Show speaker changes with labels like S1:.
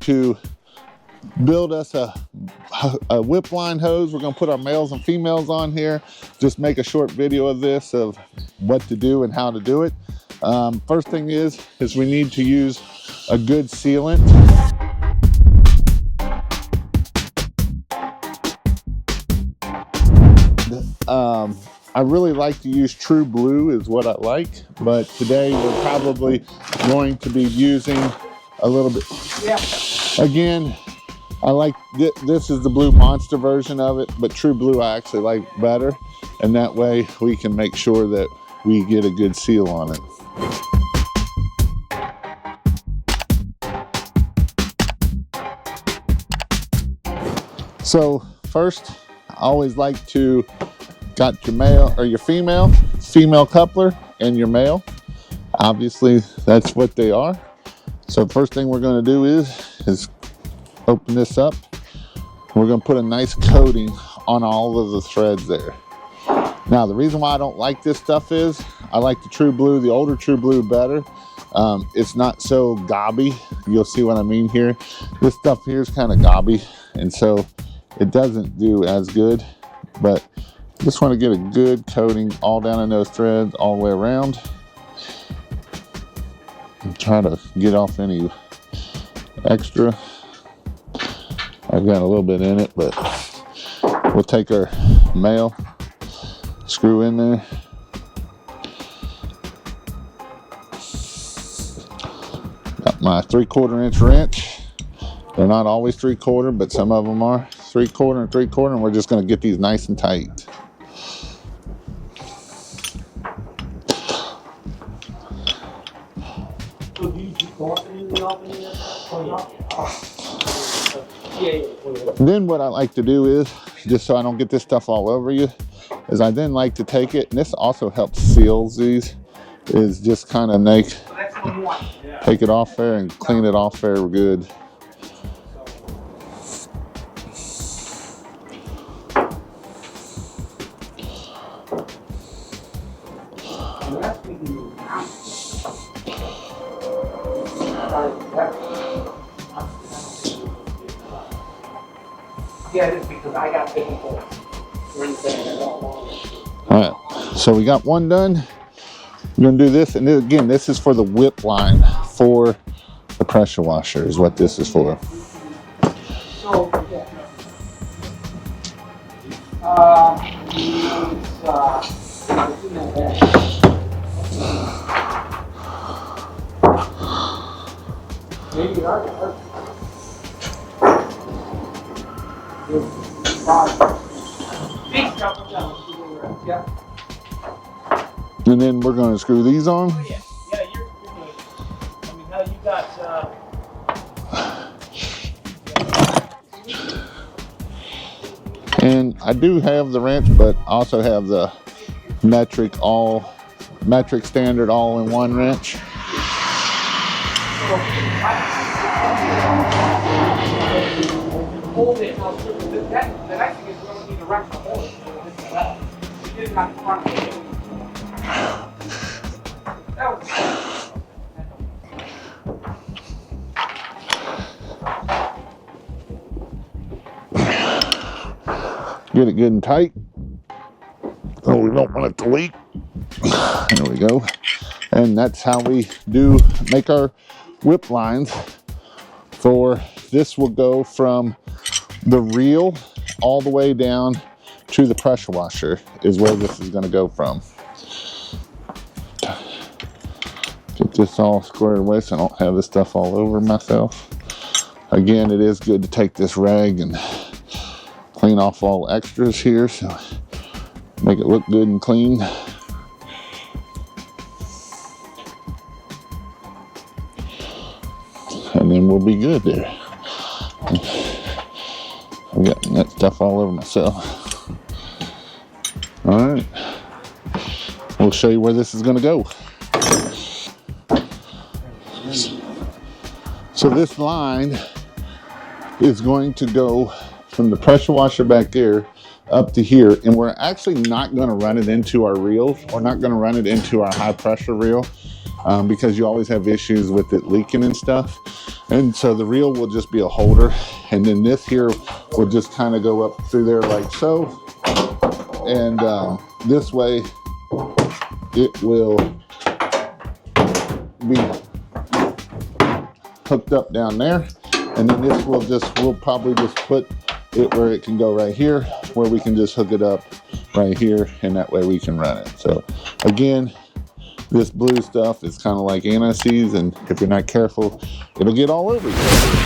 S1: to build us a Whipline hose. We're gonna put our males and females on here. Just make a short video of this, of what to do and how to do it. First thing is we need to use a good sealant. I really like to use True Blue is what I like, but today we're probably going to be using a little bit. Yeah. Again, I like this is the Blue Monster version of it, but True Blue I actually like better, and that way we can make sure that we get a good seal on it. So first, I always like to got your male or your female coupler and your male. Obviously, that's what they are. So first thing we're going to do is open this up. We're going to put a nice coating on all of the threads there. Now, the reason why I don't like this stuff is I like the True Blue, the older True Blue better. It's not so gobby. You'll see what I mean here. This stuff here is kind of gobby, and so it doesn't do as good, but just want to get a good coating all down in those threads all the way around. And try to get off any extra. I've got a little bit in it, but we'll take our male, screw in there. Got my 3/4 inch wrench. They're not always 3/4, but some of them are 3/4 and 3/4, and we're just going to get these nice and tight. Then what I like to do is, just so I don't get this stuff all over you, is I then like to take it, and this also helps seal these, is just kind of take it off there and clean it off there good.
S2: Yeah, it is because I got 54.
S1: All right, so we got one done. We're gonna do this, and again, this is for the Whipline for the pressure washer is what this is for.
S2: So,
S1: and then we're going to screw these on.
S2: Oh, yeah, you're good. I mean, how you got,
S1: and I do have the wrench, but also have the metric standard all-in-one wrench.
S2: hold it. The next thing is we're going to need a wrench to hold it. You did not front of it.
S1: Get it good and tight. Oh, we don't want it to leak. There we go. And that's how we make our whip lines. For this will go from the reel all the way down to the pressure washer is where this is going to go from. Get this all squared away so I don't have this stuff all over myself. Again, it is good to take this rag and clean off all extras here, so make it look good and clean. And then we'll be good there. I've got that stuff all over myself. All right, we'll show you where this is going to go. So this line is going to go from the pressure washer back there up to here, and we're actually not going to run it into our reels. We're not going to run it into our high pressure reel. because you always have issues with it leaking and stuff. And so the reel will just be a holder, and then this here will just kind of go up through there like so. And this way it will be hooked up down there. And then this we'll probably just put it where it can go right here, where we can just hook it up right here, and that way we can run it. So again, this blue stuff is kind of like anti-seize, and if you're not careful, it'll get all over you.